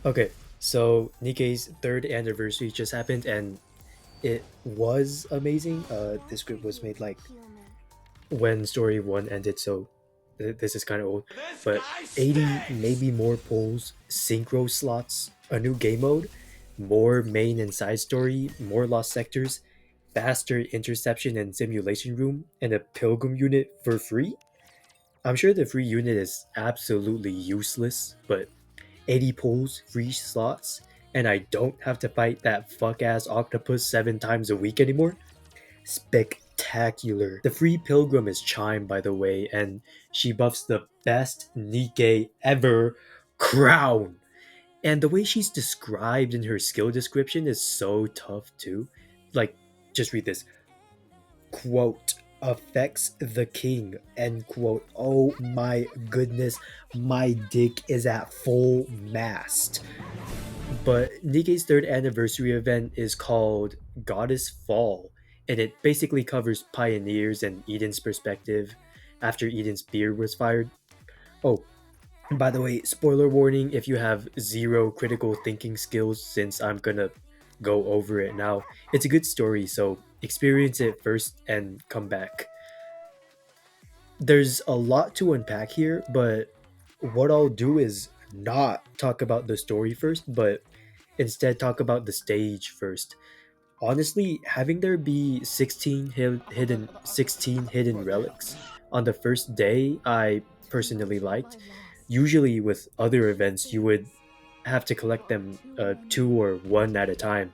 Okay, so NIKKE's third anniversary just happened and it was amazing. This group was made like when story one ended, so this is kind of old. But 80 maybe more polls, synchro slots, a new game mode, more main and side story, more lost sectors, faster interception and simulation room, and a pilgrim unit for free. I'm sure the free unit is absolutely useless, but 80 pulls, free slots, and I don't have to fight that fuck ass octopus 7 times a week anymore. Spectacular. The free pilgrim is Chime, by the way, and she buffs the best NIKKE ever, Crown. And the way she's described in her skill description is so tough too. Like, just read this quote, affects the king, end quote. Oh my goodness, my dick is at full mast. But NIKKE's third anniversary event is called Goddess Fall, and it basically covers pioneers and Eden's perspective after Eden's spear was fired. Oh, and by the way, spoiler warning if you have zero critical thinking skills, since I'm gonna go over it now. It's a good story, so experience it first and come back. There's a lot to unpack here, but what I'll do is not talk about the story first, but instead talk about the stage first. Honestly, having there be 16 hidden relics on the first day, I personally liked. Usually with other events, you would have to collect them two or one at a time,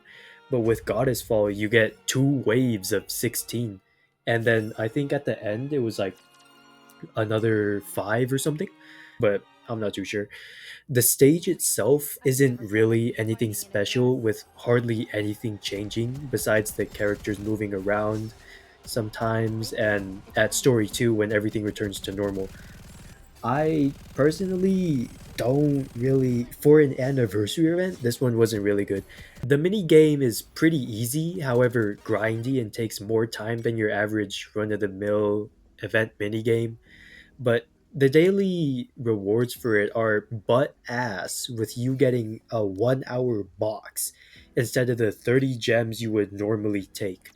but with Goddess Fall, you get two waves of 16, and then I think at the end it was like another five or something, but I'm not too sure. The stage itself isn't really anything special, with hardly anything changing besides the characters moving around sometimes, and at story 2 when everything returns to normal. I personally don't really, for an anniversary event, this one wasn't really good. The mini game is pretty easy, however grindy, and takes more time than your average run of the mill event mini game, but the daily rewards for it are butt ass, with you getting a 1 hour box instead of the 30 gems you would normally take.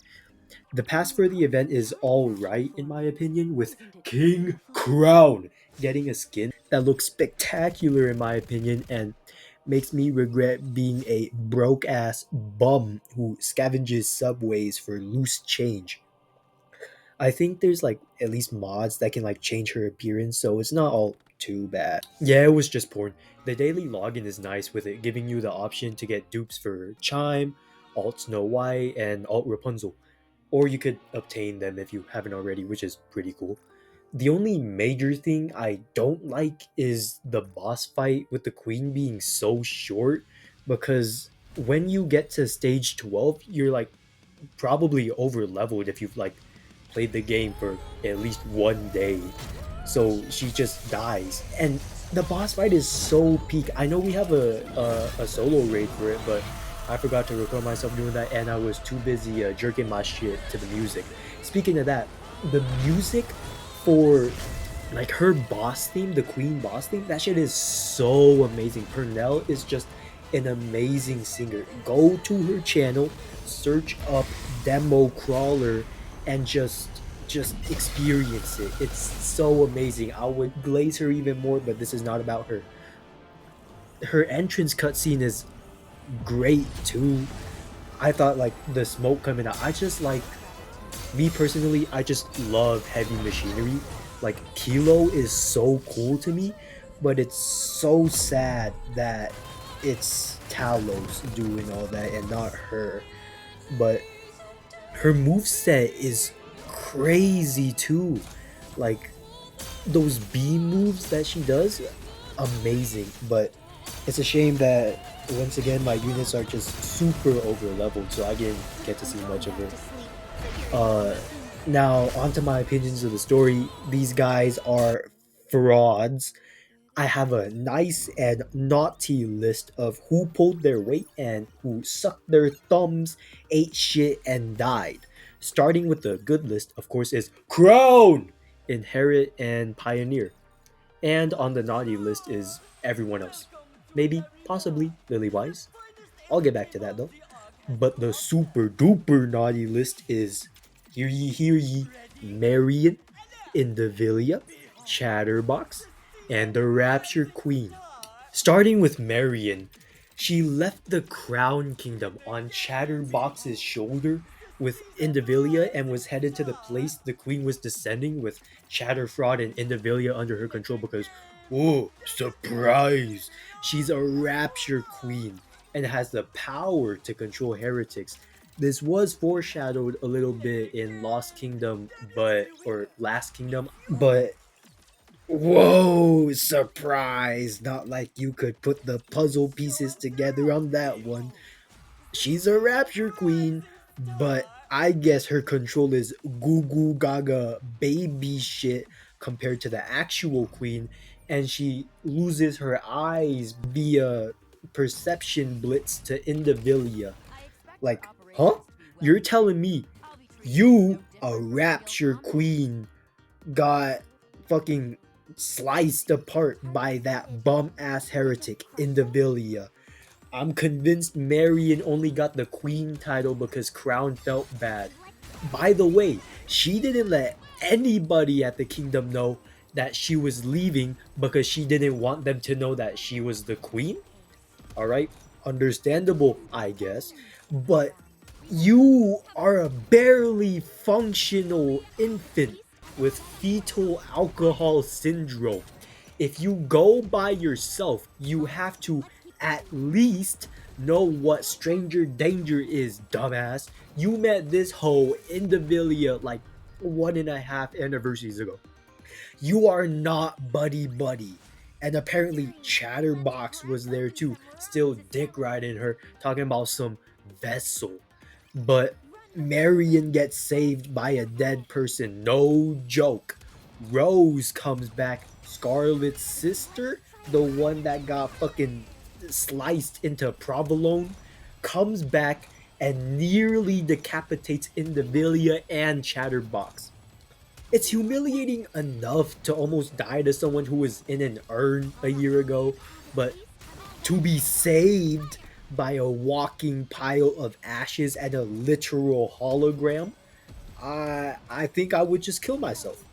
The pass for the event is alright in my opinion, with King Crown getting a skin that looks spectacular in my opinion and makes me regret being a broke ass bum who scavenges subways for loose change. I think there's like at least mods that can like change her appearance, so it's not all too bad. Yeah, it was just porn. The daily login is nice with it giving you the option to get dupes for Chime, Alt Snow White, and Alt Rapunzel. Or you could obtain them if you haven't already, which is pretty cool. The only major thing I don't like is the boss fight with the queen being so short, because when you get to stage 12, you're like probably over leveled if you've like played the game for at least 1 day. So she just dies, and the boss fight is so peak. I know we have a solo raid for it, but I forgot to record myself doing that, and I was too busy jerking my shit to the music. Speaking of that, the music for like her boss theme, the queen boss theme, that shit is so amazing. Pernell is just an amazing singer. Go to her channel, search up demo crawler, and just experience it. It's so amazing. I would glaze her even more, but this is not about her. Her entrance cutscene is great too. I thought like the smoke coming out. I just like, me personally, I just love heavy machinery. Like Kilo is so cool to me, but it's so sad that it's Talos doing all that and not her. But her move set is crazy too. Like those beam moves that she does, amazing. But it's a shame that once again my units are just super over leveled, so I didn't get to see much of it. Uh, Now onto my opinions of the story. These guys are frauds. I have a nice and naughty list of who pulled their weight and who sucked their thumbs, ate shit, and died. Starting with the good list, of course, is Crown, Inherit, and Pioneer. And on the naughty list is everyone else. maybe, possibly Lilliweiss. I'll get back to that though. But the super duper naughty list is, hear ye, Marian, Indivilia, Chatterbox, and the Rapture Queen. Starting with Marian, she left the Crown Kingdom on Chatterbox's shoulder with Indivilia and was headed to the place the Queen was descending with Chatterfraud and Indivilia under her control because, oh, surprise! She's a Rapture Queen and has the power to control heretics. This was foreshadowed a little bit in Lost Kingdom, or Last Kingdom, but whoa, surprise! Not like you could put the puzzle pieces together on that one. She's a Rapture Queen, but I guess her control is goo goo gaga baby shit compared to the actual Queen, and she loses her eyes via perception blitz to Indivilia. Like, huh? You're telling me you, a Rapture Queen, got fucking sliced apart by that bum ass heretic Indivilia? I'm convinced Marian only got the queen title because Crown felt bad. By the way, she didn't let anybody at the kingdom know that she was leaving because she didn't want them to know that she was the queen. All right, understandable, I guess. But you are a barely functional infant with fetal alcohol syndrome. If you go by yourself, you have to at least know what stranger danger is, dumbass. You met this hoe in Indivilia like 1.5 anniversaries ago. You are not buddy buddy. And apparently Chatterbox was there too, still dick riding her, talking about some vessel. But Marion gets saved by a dead person. No joke. Rose comes back. Scarlet's sister, the one that got fucking sliced into provolone, comes back and nearly decapitates Indivilia and Chatterbox. It's humiliating enough to almost die to someone who was in an urn a year ago, but to be saved by a walking pile of ashes and a literal hologram, I think I would just kill myself.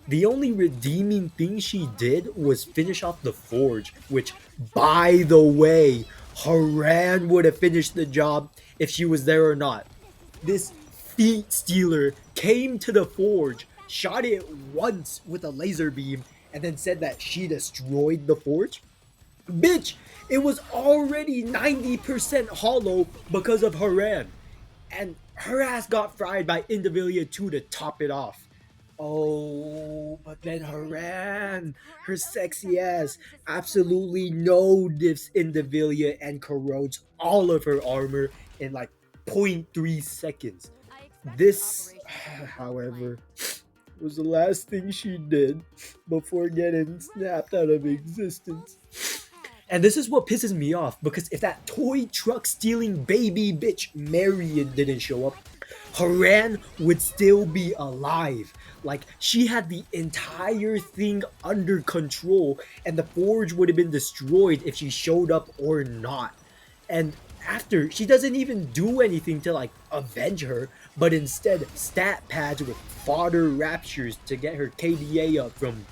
The only redeeming thing she did was finish off the forge, which, by the way, Haran would have finished the job if she was there or not. This feet stealer came to the forge, shot it once with a laser beam, and then said that she destroyed the forge. Bitch, it was already 90% hollow because of Haran. And her ass got fried by Indivilia 2 to top it off. Oh, but then Haran, her sexy ass, absolutely no diffs Indivilia and corrodes all of her armor in like zero point 0.3 seconds. This, however, was the last thing she did before getting snapped out of existence. And this is what pisses me off because if that toy truck stealing baby bitch Marian didn't show up, Haran would still be alive. Like, she had the entire thing under control, and the forge would have been destroyed if she showed up or not. And after, she doesn't even do anything to like avenge her, but instead stat pads with fodder raptures to get her KDA up from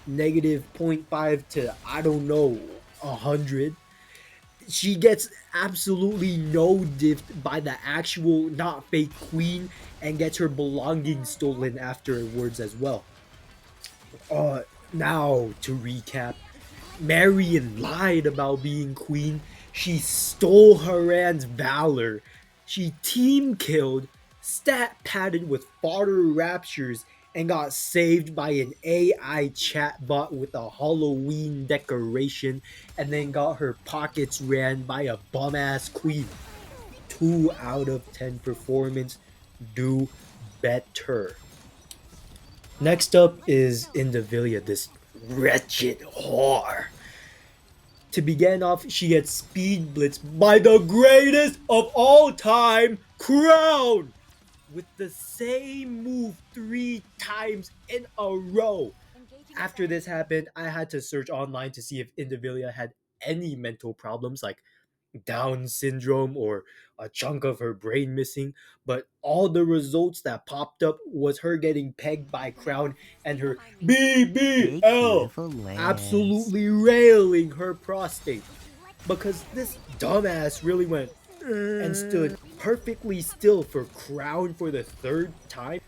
negative zero point 0.5 to, I don't know, 100. She gets absolutely no diffed by the actual, not fake queen, and gets her belongings stolen afterwards as well. Now to recap, Marian lied about being queen. She stole Haran's valor. She team killed, stat padded with fodder raptures, and got saved by an AI chatbot with a Halloween decoration, and then got her pockets ran by a bum ass queen. 2 out of 10 performance. Do better. Next up is Indivilia, this wretched whore. To begin off, she gets speed blitzed by the greatest of all time, Crown, with the same move 3 times in a row. After this happened, I had to search online to see if Indivilia had any mental problems like Down syndrome or a chunk of her brain missing, but all the results that popped up was her getting pegged by Crown and her Hey, BBL beautiful lips. absolutely railing her prostate because this dumbass really went and stood perfectly still for Crown for the third time.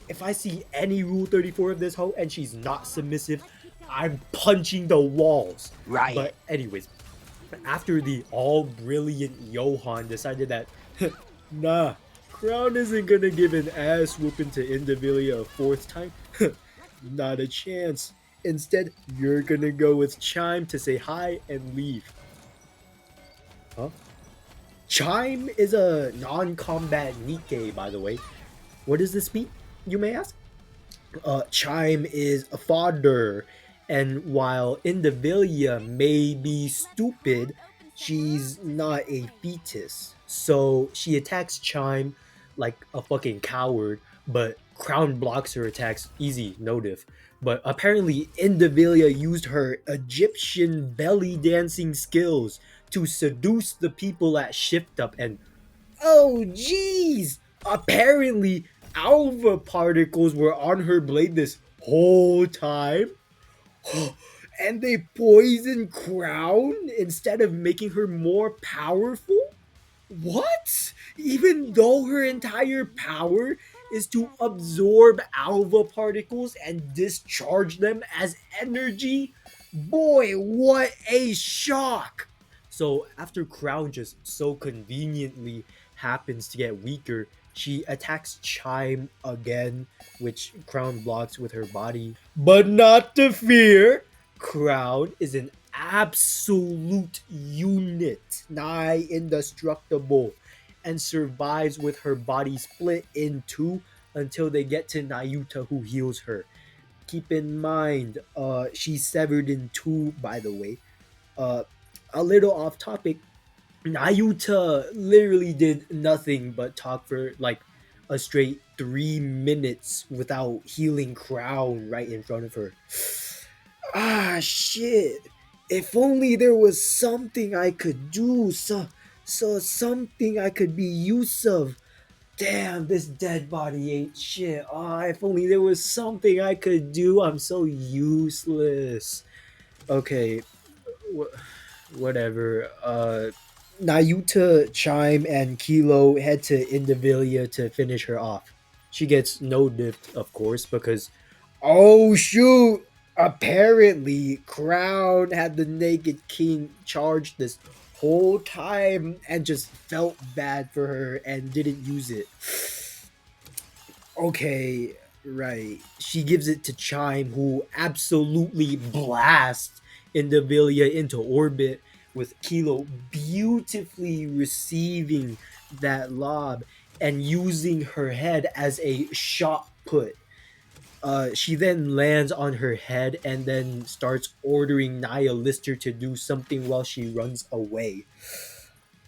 If I see any Rule 34 of this hoe and she's not submissive, I'm punching the walls. Riot. But anyways, after the all brilliant Johan decided that, nah, Crown isn't gonna give an ass whooping to Indivilia a fourth time, not a chance. Instead, you're gonna go with Chime to say hi and leave. Huh? Chime is a non combat NIKKE, by the way. What does this mean, you may ask? Chime is a fodder, and while Indivilia may be stupid, she's not a fetus. So she attacks Chime like a fucking coward, but Crown blocks her attacks easy, no diff. But apparently, Indivilia used her Egyptian belly dancing skills to seduce the people at Shift Up, and oh jeez! Apparently, alpha particles were on her blade this whole time. And they poisoned Crown instead of making her more powerful? What? Even though her entire power is to absorb alpha particles and discharge them as energy? Boy, what a shock! So, after Crown just so conveniently happens to get weaker, she attacks Chime again, which Crown blocks with her body. But not to fear, Crown is an absolute unit, nigh indestructible, and survives with her body split in two until they get to Nayuta, who heals her. Keep in mind, she's severed in two, by the way. Uh, a little off topic, Nayuta literally did nothing but talk for like a straight 3 minutes without healing Crown right in front of her. Ah, shit. If only there was something I could do, something I could be use of. Damn, this dead body ain't shit. Ah, if only there was something I could do. I'm so useless. Okay, whatever. Nayuta, Chime, and Kilo head to Indivilia to finish her off. She gets no dipped, of course, because oh shoot! Apparently, Crown had the Naked King charged this whole time and just felt bad for her and didn't use it. Okay, right. She gives it to Chime, who absolutely blasts Indivilia into orbit, with Kilo beautifully receiving that lob and using her head as a shot put. She then lands on her head and then starts ordering Nia Lister to do something while she runs away.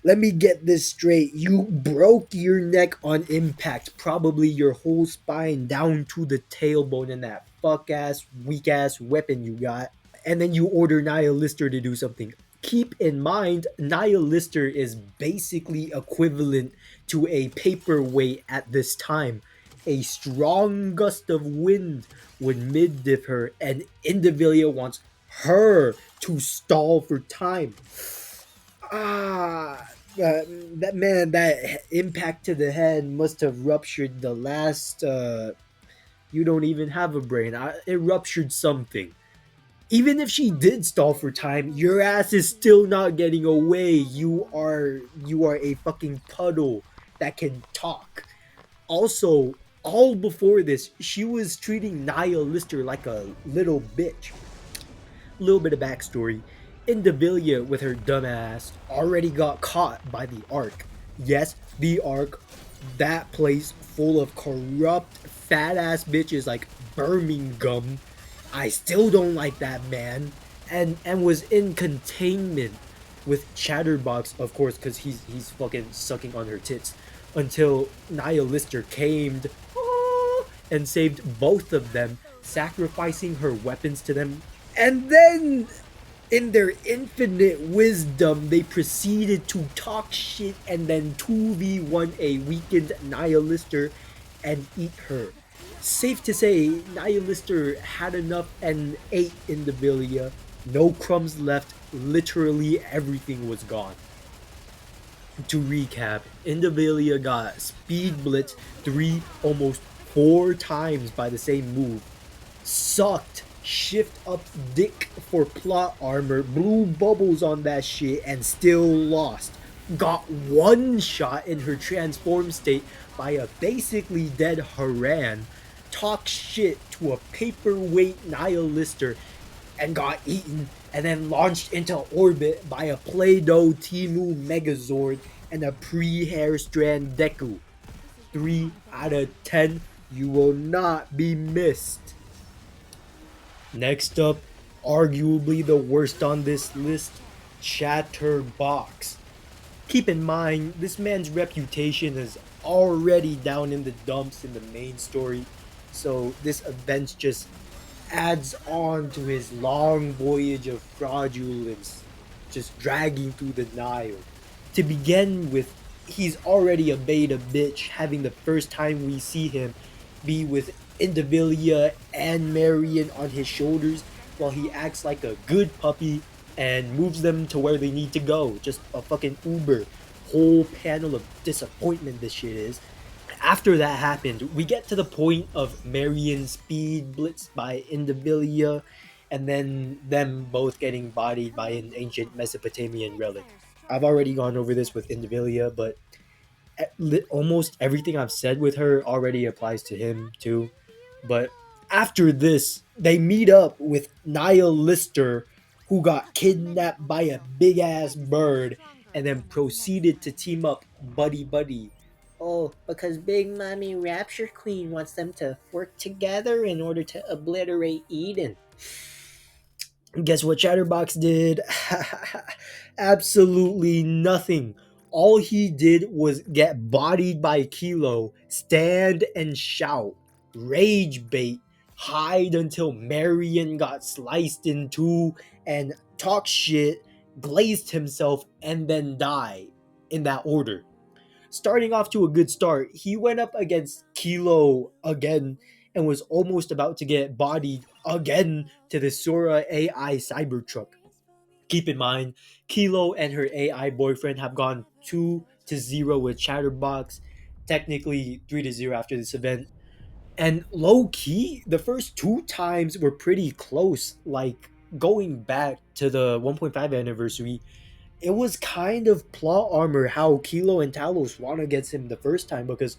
Let me get this straight. You broke your neck on impact, probably your whole spine down to the tailbone in that fuck ass, weak ass weapon you got. And then you order Nia Lister to do something. Keep in mind, Nia Lister is basically equivalent to a paperweight at this time. A strong gust of wind would mid-diff her, and Indivilia wants her to stall for time. Ah, that man, that impact to the head must have ruptured the last. You don't even have a brain. It ruptured something. Even if she did stall for time, your ass is still not getting away. You are a fucking puddle that can talk. Also, all before this, she was treating Nia Lister like a little bitch. Little bit of backstory. Indivilia, with her dumbass, already got caught by the Ark. Yes, the Ark, that place full of corrupt, fat ass bitches like Birmingham. I still don't like that man. And was in containment with Chatterbox, of course, because he's fucking sucking on her tits. Until Nia Lister came and saved both of them, sacrificing her weapons to them. And then In their infinite wisdom, they proceeded to talk shit and then 2v1 a weakened Nihilister and eat her. Safe to say, Nihilister had enough and ate Indivilia. No crumbs left, literally everything was gone. To recap, Indivilia got speed blitz 3 almost 4 times by the same move, sucked shift up dick for plot armor, blew bubbles on that shit, and still lost. Got one shot in her transform state by a basically dead Haran, talked shit to a paperweight Nihilister, and got eaten, and then launched into orbit by a Play-Doh Timu Megazord and a pre-hair strand Deku. 3 out of 10, you will not be missed. Next up, arguably the worst on this list, Chatterbox. Keep in mind, this man's reputation is already down in the dumps in the main story, so this event just adds on to his long voyage of fraudulence, just dragging through the Nile. To begin with, he's already a beta bitch, having the first time we see him be with Indivilia and Marian on his shoulders while he acts like a good puppy and moves them to where they need to go. Just a fucking Uber. Whole panel of disappointment this shit is. After that happened, we get to the point of Marian speed blitzed by Indivilia, and then them both getting bodied by an ancient Mesopotamian relic. I've already gone over this with Indivilia, but almost everything I've said with her already applies to him too. But after this, they meet up with Niall Lister, who got kidnapped by a big ass bird, and then proceeded to team up buddy buddy. Oh, because Big Mommy Rapture Queen wants them to work together in order to obliterate Eden. Guess what Chatterbox did? Absolutely nothing. All he did was get bodied by Kilo, stand and shout, rage bait, hide until Marian got sliced in two, and talk shit, glazed himself, and then die in that order. Starting off to a good start, he went up against Kilo again and was almost about to get bodied again to the Sora AI Cybertruck. Keep in mind, Kilo and her AI boyfriend have gone 2-0 with Chatterbox, technically 3-0 after this event. And low key, the first two times were pretty close. Like going back to the 1.5 anniversary, it was kind of plot armor how Kilo and Talos won against him the first time because,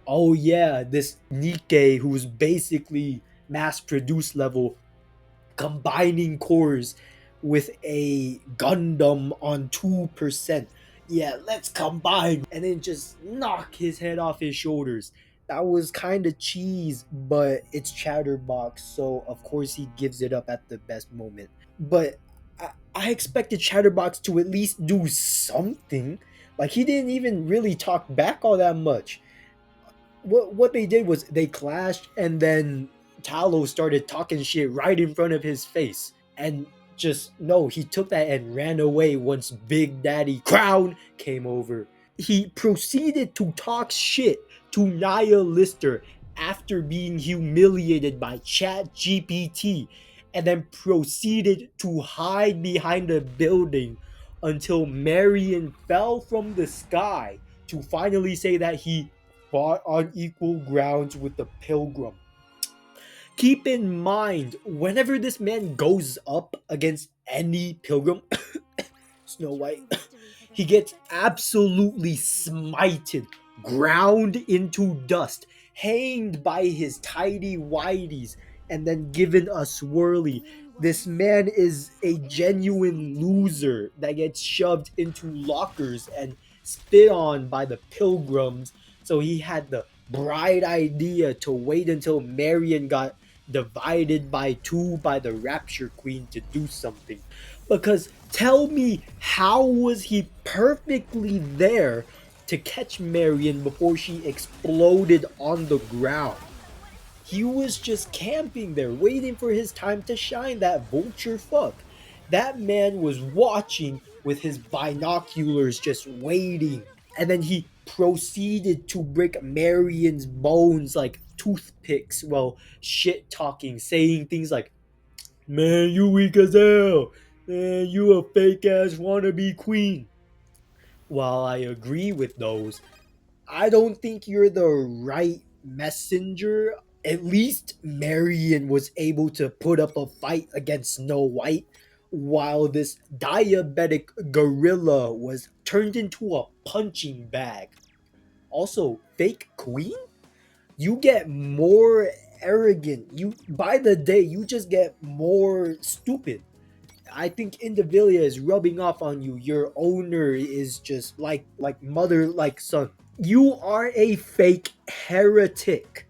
oh yeah, this NIKKE who's basically mass produced level combining cores with a Gundam on 2%. Yeah, let's combine and then just knock his head off his shoulders. That was kind of cheese, but it's Chatterbox, so of course he gives it up at the best moment. But I expected Chatterbox to at least do something. Like he didn't even really talk back all that much. What they did was they clashed, and then Talos started talking shit right in front of his face, and just no, he took that and ran away once Big Daddy Crown came over. He proceeded to talk shit to Nia Lister after being humiliated by Chat GPT, and then proceeded to hide behind a building until Marian fell from the sky to finally say that he fought on equal grounds with the pilgrim. Keep in mind, whenever this man goes up against any pilgrim, Snow White, he gets absolutely smited, ground into dust, hanged by his tidy whities, and then given a swirly. This man is a genuine loser that gets shoved into lockers and spit on by the pilgrims. So he had the bright idea to wait until Marian got divided by two by the Rapture Queen to do something. Because tell me, how was he perfectly there to catch Marian before she exploded on the ground? He was just camping there, waiting for his time to shine, that vulture fuck. That man was watching with his binoculars, just waiting. And then he proceeded to break Marian's bones like toothpicks while shit talking, saying things like, "Man, you weak as hell. Man, you a fake ass wannabe queen." While I agree with those, I don't think you're the right messenger. At least Marian was able to put up a fight against Snow White, while this diabetic gorilla was turned into a punching bag. Also, fake queen? You get more arrogant. You by the day, you just get more stupid. I think Indivilia is rubbing off on you. Your owner is just like mother like son. You are a fake heretic.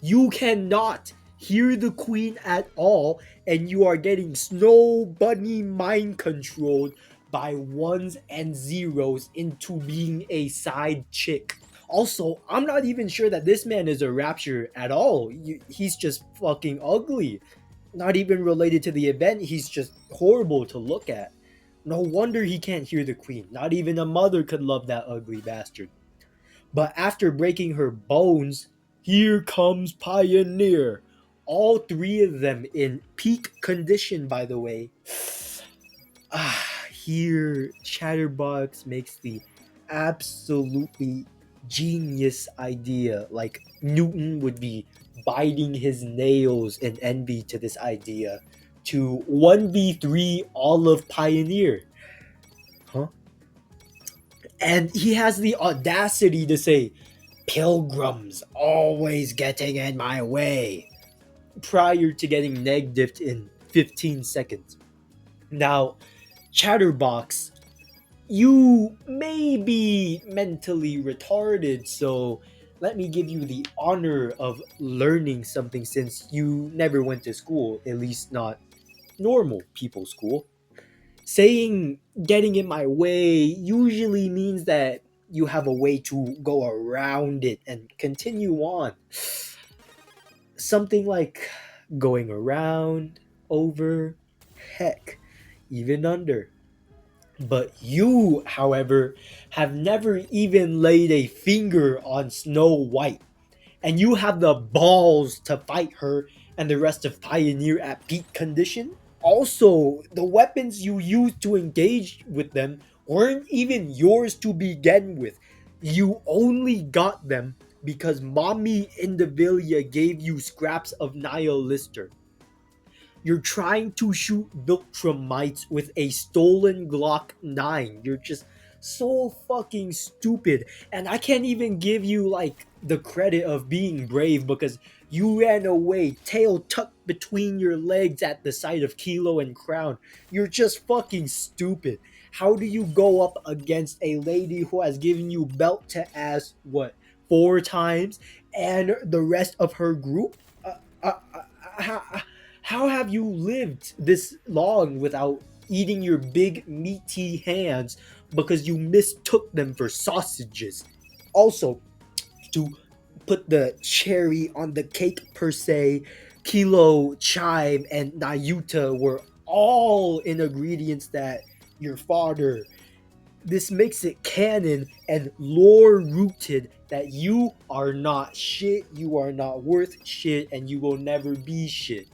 You cannot hear the queen at all, and you are getting Snow Bunny mind controlled by ones and zeros into being a side chick. Also, I'm not even sure that this man is a Rapture at all. He's just fucking ugly. Not even related to the event, he's just horrible to look at. No wonder he can't hear the queen. Not even a mother could love that ugly bastard. But after breaking her bones, here comes Pioneer. All three of them in peak condition, by the way. Here Chatterbox makes the absolutely genius idea. Like Newton would be biting his nails in envy to this idea to 1v3 all of Pioneer. Huh? And he has the audacity to say, "Pilgrims always getting in my way," prior to getting neg dipped in 15 seconds. Now, Chatterbox, you may be mentally retarded, so let me give you the honor of learning something since you never went to school, at least not normal people school. Saying "getting in my way" usually means that you have a way to go around it and continue on. Something like going around, over, heck, even under. But you, however, have never even laid a finger on Snow White, and you have the balls to fight her and the rest of Pioneer at peak condition? Also, the weapons you used to engage with them weren't even yours to begin with. You only got them because Mommy Indivilia gave you scraps of Nihilister. You're trying to shoot Viltrumites with a stolen Glock 9. You're just so fucking stupid. And I can't even give you like the credit of being brave because you ran away, tail tucked between your legs at the sight of Kilo and Crown. You're just fucking stupid. How do you go up against a lady who has given you belt to ass, what, 4 times, and the rest of her group? Uh, uh, uh, how have you lived this long without eating your big meaty hands because you mistook them for sausages? Also, to put the cherry on the cake per se, Kilo, Chime, and Nayuta were all in ingredients that your father. This makes it canon and lore rooted that you are not shit, you are not worth shit, and you will never be shit.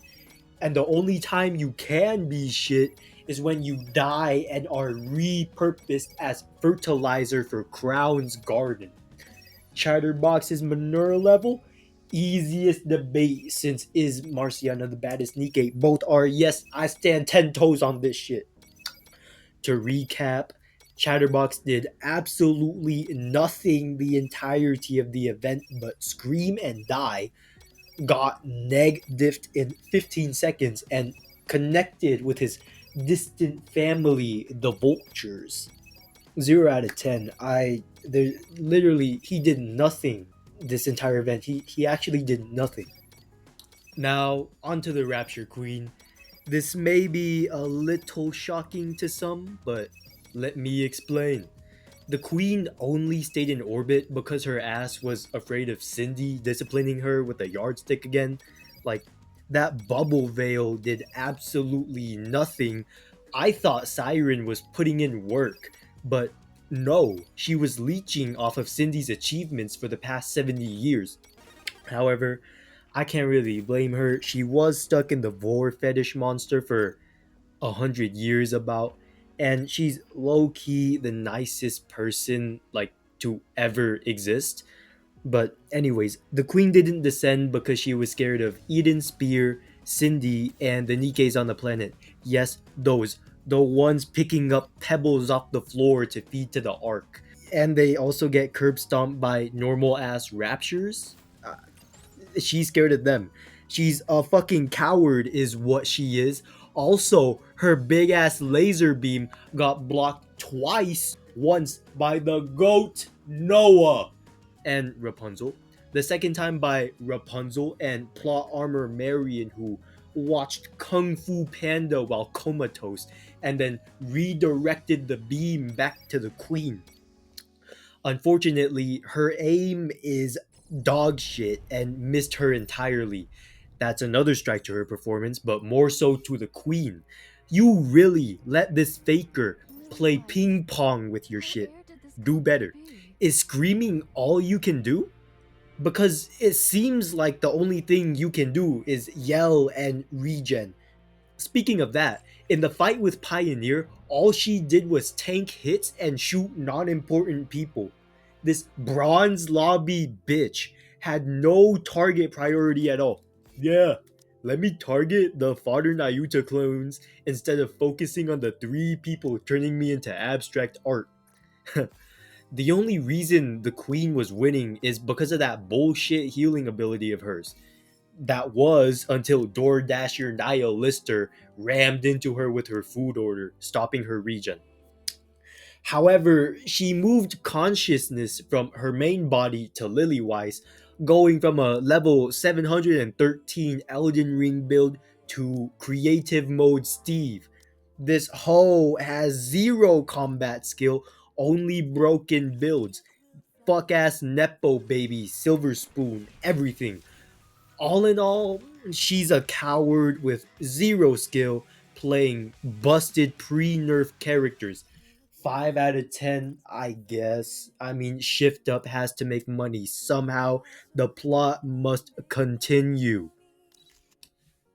And the only time you can be shit is when you die and are repurposed as fertilizer for Crown's garden. Chatterbox's manure level, easiest debate since is Marciana the baddest NIKKE. Both are, yes, I stand 10 toes on this shit. To recap, Chatterbox did absolutely nothing the entirety of the event but scream and die, got neg diffed in 15 seconds, and connected with his distant family, the Vultures. 0 out of 10. There literally he did nothing this entire event. He actually did nothing. Now, onto the Rapture Queen. This may be a little shocking to some, but let me explain. The queen only stayed in orbit because her ass was afraid of Cindy disciplining her with a yardstick again. Like, That bubble veil did absolutely nothing. I thought Siren was putting in work, but no, she was leeching off of Cindy's achievements for the past 70 years. However, I can't really blame her. She was stuck in the vor fetish monster for 100 years about, and she's low key the nicest person like to ever exist. But anyways, the queen didn't descend because she was scared of Eden's spear, Cindy, and the Nikes on the planet. Yes, those, the ones picking up pebbles off the floor to feed to the ark. And they also get curb stomped by normal ass raptures. She's scared of them. She's a fucking coward, is what she is. Also, her big ass laser beam got blocked twice. Once by the goat Noah and Rapunzel. The second time by Rapunzel and plot armor Marian, who watched Kung Fu Panda while comatose and then redirected the beam back to the queen. Unfortunately, her aim is dog shit and missed her entirely. That's another strike to her performance, but more so to the queen. You really let this faker play ping pong with your shit. Do better. Is screaming all you can do? Because it seems like the only thing you can do is yell and regen. Speaking of that, in the fight with Pioneer, all she did was tank hits and shoot non important people. This bronze lobby bitch had no target priority at all. Yeah, let me target the Father Nayuta clones instead of focusing on the three people turning me into abstract art. The only reason the queen was winning is because of that bullshit healing ability of hers. That was until DoorDasher Nia Lister rammed into her with her food order, stopping her regen. However, she moved consciousness from her main body to Lilliweiss, going from a level 713 Elden Ring build to creative mode Steve. This hoe has zero combat skill, only broken builds. Fuck ass Nepo baby, Silver Spoon, everything. All in all, she's a coward with zero skill playing busted pre nerf characters. 5 out of 10, I guess. I mean, Shift Up has to make money somehow. The plot must continue.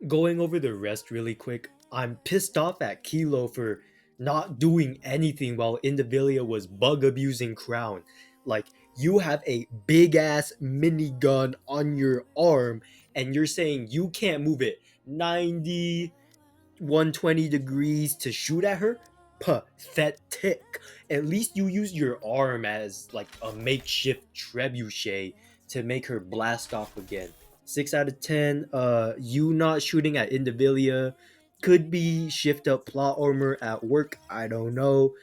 Going over the rest really quick, I'm pissed off at Kilo for not doing anything while Indivilia was bug abusing Crown. Like, you have a big ass minigun on your arm, and you're saying you can't move it 90, 120 degrees to shoot at her? Pathetic. At least you use your arm as like a makeshift trebuchet to make her blast off again. 6 out of 10. You not shooting at Indivilia could be shift up plot armor at work. I don't know.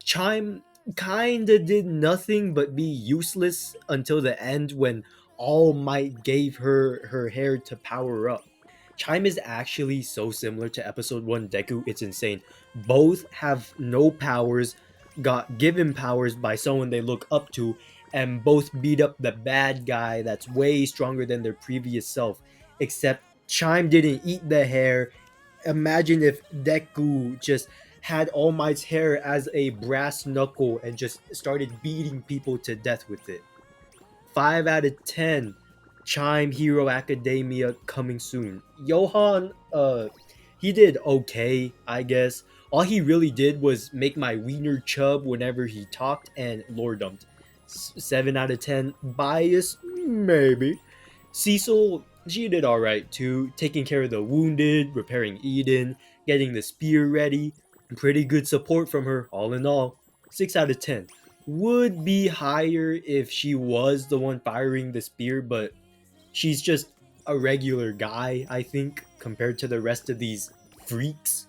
Chime kinda did nothing but be useless until the end when All Might gave her hair to power up. Chime is actually so similar to episode 1 Deku, it's insane. Both have no powers, got given powers by someone they look up to, and both beat up the bad guy that's way stronger than their previous self. Except Chime didn't eat the hair. Imagine if Deku just had All Might's hair as a brass knuckle and just started beating people to death with it. 5 out of 10. Chime Hero Academia coming soon. Johan, he did okay, I guess. All he really did was make my wiener chub whenever he talked and lore dumped. 7 out of 10. Bias? Maybe. Cecil, she did alright too, taking care of the wounded, repairing Eden, getting the spear ready. Pretty good support from her, all in all. 6 out of 10. Would be higher if she was the one firing the spear, but she's just a regular guy, I think, compared to the rest of these freaks.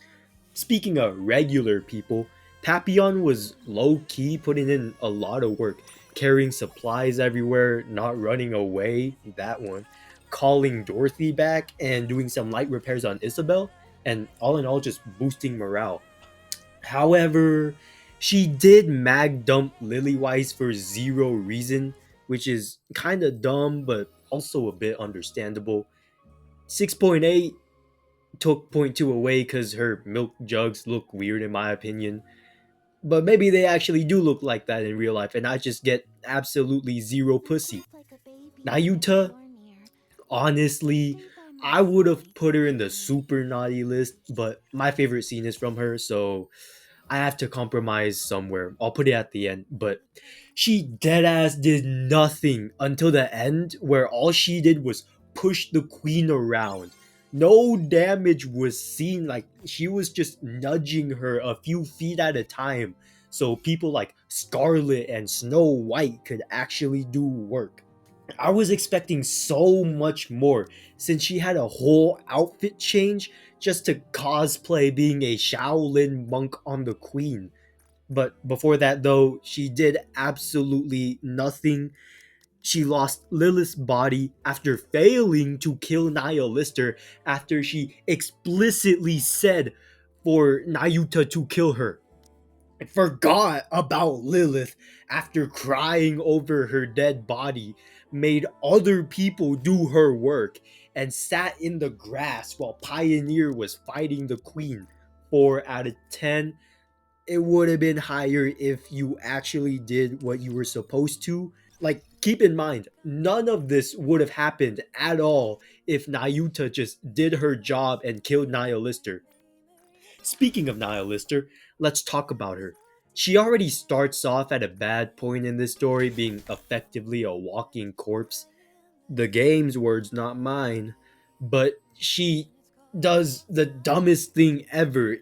Speaking of regular people, Papillon was low key putting in a lot of work, carrying supplies everywhere, not running away, that one, calling Dorothy back, and doing some light repairs on Isabel, and all in all, just boosting morale. However, she did mag dump Lilliweiss for zero reason, which is kind of dumb, but also a bit understandable. 6.8 took point 0.2 away because her milk jugs look weird in my opinion. But maybe they actually do look like that in real life, and I just get absolutely zero pussy. Nayuta, honestly, I would have put her in the super naughty list, but my favorite scene is from her, so I have to compromise somewhere. I'll put it at the end, but she deadass did nothing until the end, where all she did was push the queen around. No damage was seen, like she was just nudging her a few feet at a time, so people like Scarlet and Snow White could actually do work. I was expecting so much more since she had a whole outfit change just to cosplay being a Shaolin monk on the queen. But before that, though, she did absolutely nothing. She lost Lilith's body after failing to kill Nia Lister after she explicitly said for Nayuta to kill her. Forgot about Lilith after crying over her dead body, made other people do her work, and sat in the grass while Pioneer was fighting the queen. 4 out of 10. It would have been higher if you actually did what you were supposed to. Like, keep in mind, none of this would have happened at all if Nayuta just did her job and killed Nia Lister. Speaking of Nia Lister, let's talk about her. She already starts off at a bad point in this story, being effectively a walking corpse. The game's words, not mine. But she does the dumbest thing ever.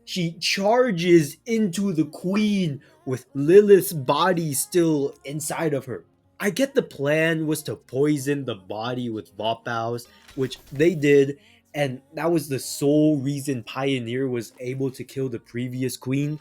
She charges into the queen with Lilith's body still inside of her. I get the plan was to poison the body with Vopals, which they did, and that was the sole reason Pioneer was able to kill the previous queen.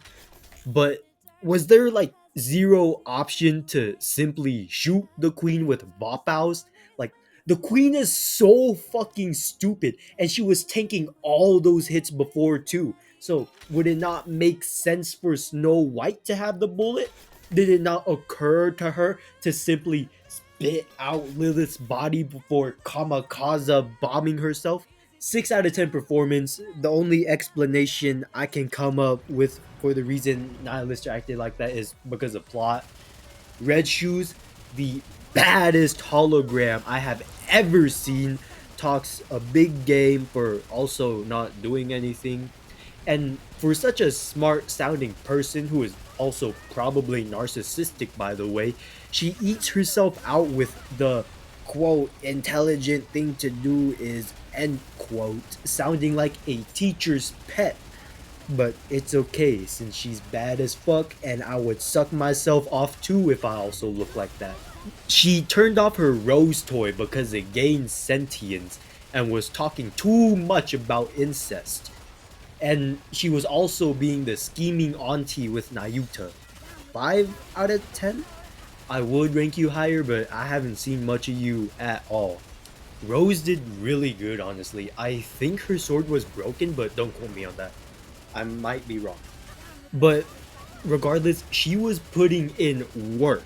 But was there like zero option to simply shoot the queen with Vopals? Like, the queen is so fucking stupid, and she was tanking all those hits before too. So would it not make sense for Snow White to have the bullet? Did it not occur to her to simply spit out Lilith's body before kamikaze bombing herself? 6 out of 10 performance. The only explanation I can come up with for the reason Nihilist acted like that is because of plot. Red Shoes, the baddest hologram I have ever seen, talks a big game for also not doing anything. And for such a smart sounding person who is also probably narcissistic, by the way, she eats herself out with the quote intelligent thing to do is end quote, sounding like a teacher's pet. But it's okay since she's bad as fuck, and I would suck myself off too if I also look like that. She turned off her rose toy because it gained sentience and was talking too much about incest. And she was also being the scheming auntie with Nayuta. 5 out of 10? I would rank you higher, but I haven't seen much of you at all. Rose did really good, honestly. I think her sword was broken, but don't quote me on that. I might be wrong. But regardless, she was putting in work.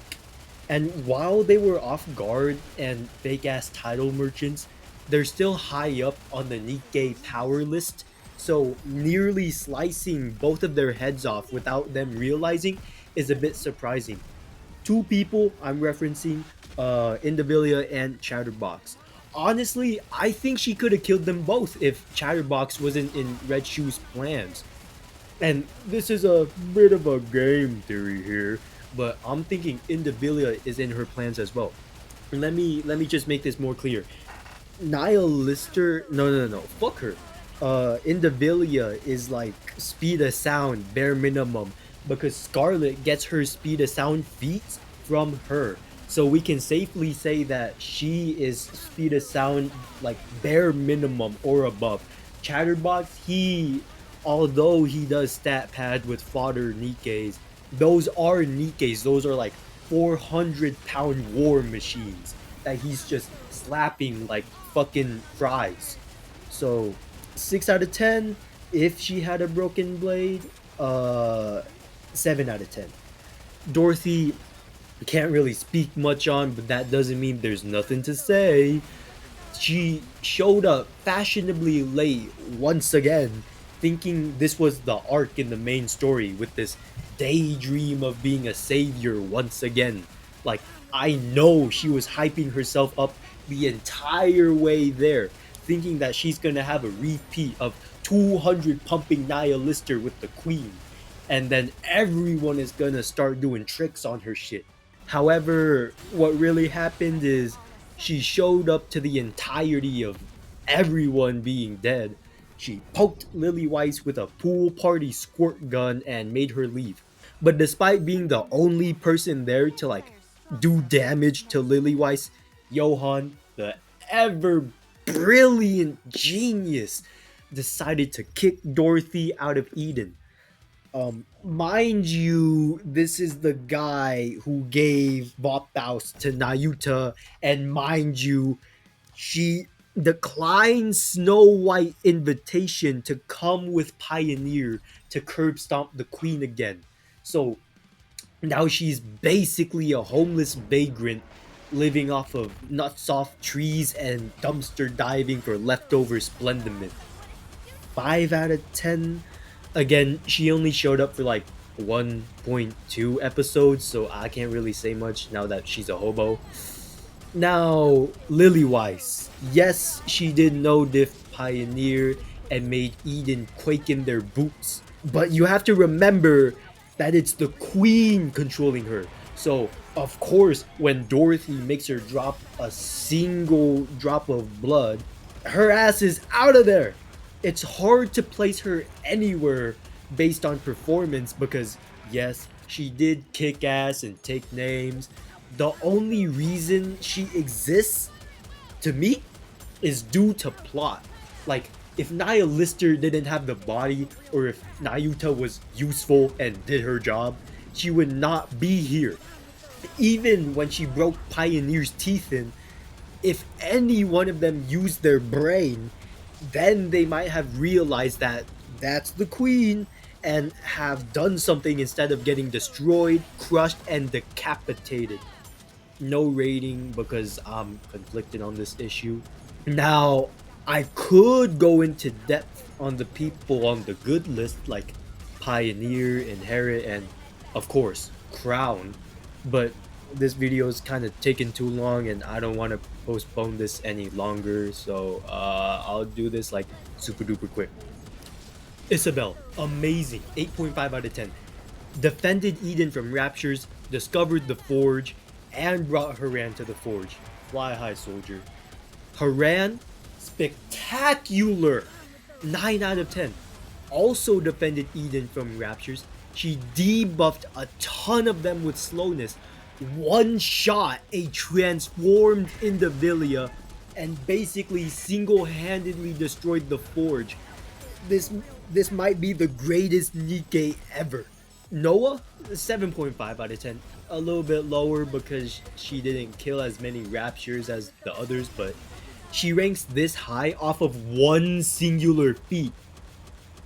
And while they were off guard and fake ass title merchants, they're still high up on the NIKKE power list. So nearly slicing both of their heads off without them realizing is a bit surprising. Two people I'm referencing, Indivilia and Chatterbox. Honestly, I think she could have killed them both if Chatterbox wasn't in Red Shoe's plans. And this is a bit of a game theory here, but I'm thinking Indivilia is in her plans as well. Let me just make this more clear. Niall Lister, no, fuck her. Indivilia is like speed of sound bare minimum because Scarlet gets her speed of sound feats from her. So we can safely say that she is speed of sound like bare minimum or above. Chatterbox, although he does stat pad with fodder Nikke's, those are Nikke's. Those are like 400-pound war machines that he's just slapping like fucking fries. So 6 out of 10. If she had a broken blade, 7 out of 10. Dorothy, can't really speak much on, but that doesn't mean there's nothing to say. She showed up fashionably late once again, thinking this was the arc in the main story with this daydream of being a savior once again. Like, I know she was hyping herself up the entire way there, thinking that she's gonna have a repeat of 200 pumping Nihilister with the queen, and then everyone is gonna start doing tricks on her shit. However, what really happened is she showed up to the entirety of everyone being dead. She poked Lilliweiss with a pool party squirt gun and made her leave. But despite being the only person there to like do damage to Lilliweiss, Johann, the ever brilliant genius, decided to kick Dorothy out of Eden. Mind you, this is the guy who gave Bophaus to Nayuta, and mind you, she declined Snow White invitation to come with Pioneer to curb stomp the queen again. So now she's basically a homeless vagrant living off of nuts off trees and dumpster diving for leftover splendiment. 5 out of 10. Again, she only showed up for like 1.2 episodes, so I can't really say much now that she's a hobo. Now, Lilliweiss. Yes, she did no diff pioneer and made Eden quake in their boots. But you have to remember that it's the queen controlling her. So, of course, when Dorothy makes her drop a single drop of blood, her ass is out of there. It's hard to place her anywhere based on performance because, yes, she did kick ass and take names. The only reason she exists, to me, is due to plot. Like, if Naya Lister didn't have the body, or if Nayuta was useful and did her job, she would not be here. Even when she broke Pioneer's teeth in, if any one of them used their brain, then they might have realized that that's the queen and have done something instead of getting destroyed, crushed, and decapitated. No rating because I'm conflicted on this issue. Now, I could go into depth on the people on the good list like Pioneer, Inherit, and of course, Crown, but this video is kind of taking too long and I don't want to postpone this any longer, so I'll do this like super duper quick. Isabel, amazing, 8.5 out of 10. Defended Eden from raptures, discovered the forge, and brought Haran to the forge. Fly high, soldier. Haran, spectacular, 9 out of 10. Also defended Eden from raptures. She debuffed a ton of them with slowness, one shot a transformed Indivilia, and basically single-handedly destroyed the forge. This this might be the greatest NIKKE ever. Noah, 7.5 out of 10. A little bit lower because she didn't kill as many raptures as the others, but she ranks this high off of one singular feat,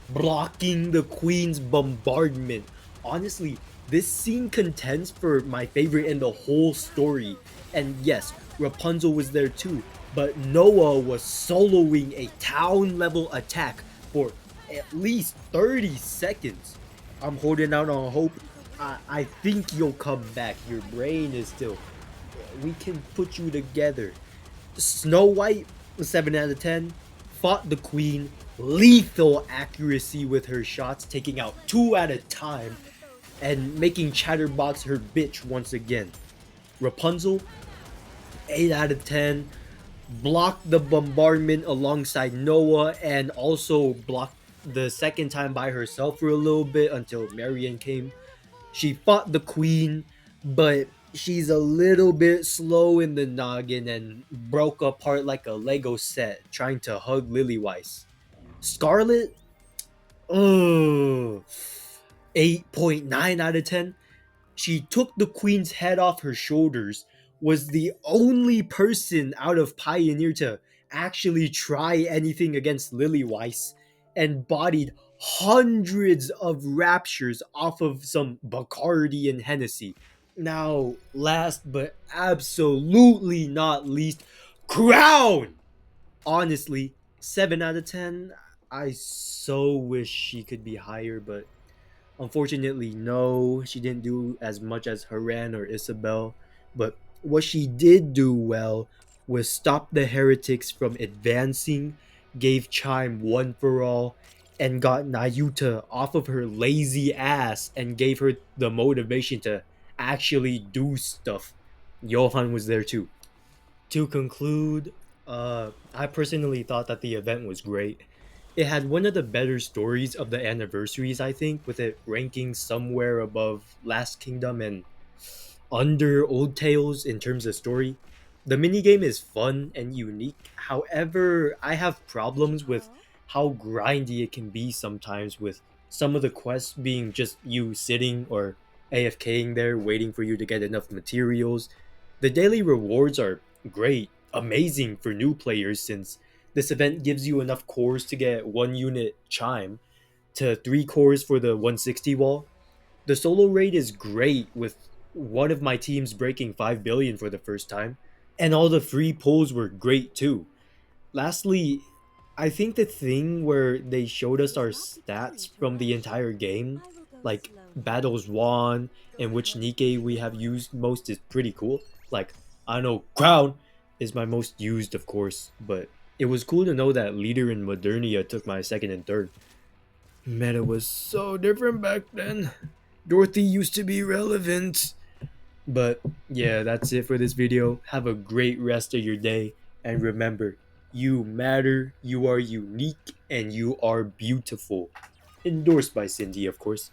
blocking the queen's bombardment. Honestly, this scene contends for my favorite in the whole story. And yes, Rapunzel was there too, but Noah was soloing a town level attack for at least 30 seconds. I'm holding out on hope. I think you'll come back. Your brain is still. We can put you together. Snow White, 7 out of 10. Fought the queen. Lethal accuracy with her shots, taking out 2 at a time and making Chatterbox her bitch once again. Rapunzel, 8 out of 10. Blocked the bombardment alongside Noah and also blocked the second time by herself for a little bit until Marian came. She fought the queen, but she's a little bit slow in the noggin and broke apart like a Lego set trying to hug Lilliweiss. Scarlet, ugh, 8.9 out of 10. She took the queen's head off her shoulders, was the only person out of Pioneer to actually try anything against Lilliweiss, and bodied hundreds of raptures off of some Bacardi and Hennessy. Now, last but absolutely not least, Crown! honestly, 7 out of 10. I so wish she could be higher, but unfortunately, no, she didn't do as much as Haran or Isabel. But what she did do well was stop the heretics from advancing, gave Chime one for all, and got Nayuta off of her lazy ass and gave her the motivation to actually do stuff. Johan was there too. To conclude, I personally thought that the event was great. It had one of the better stories of the anniversaries, I think, with it ranking somewhere above Last Kingdom and under Old Tales in terms of story. The minigame is fun and unique. However, I have problems with how grindy it can be sometimes, with some of the quests being just you sitting or AFKing there waiting for you to get enough materials. The daily rewards are great, amazing for new players since this event gives you enough cores to get 1 unit chime to 3 cores for the 160 wall. The solo raid is great with one of my teams breaking 5 billion for the first time, and all the free pulls were great too. Lastly, I think the thing where they showed us our stats from the entire game, like battles won and which NIKKE we have used most, is pretty cool. Like, I know Crown is my most used, of course, but it was cool to know that Leader and Modernia took my second and third. Meta was so different back then. Dorothy used to be relevant. But yeah, that's it for this video. Have a great rest of your day. And remember, you matter, you are unique, and you are beautiful. Endorsed by Cindy, of course.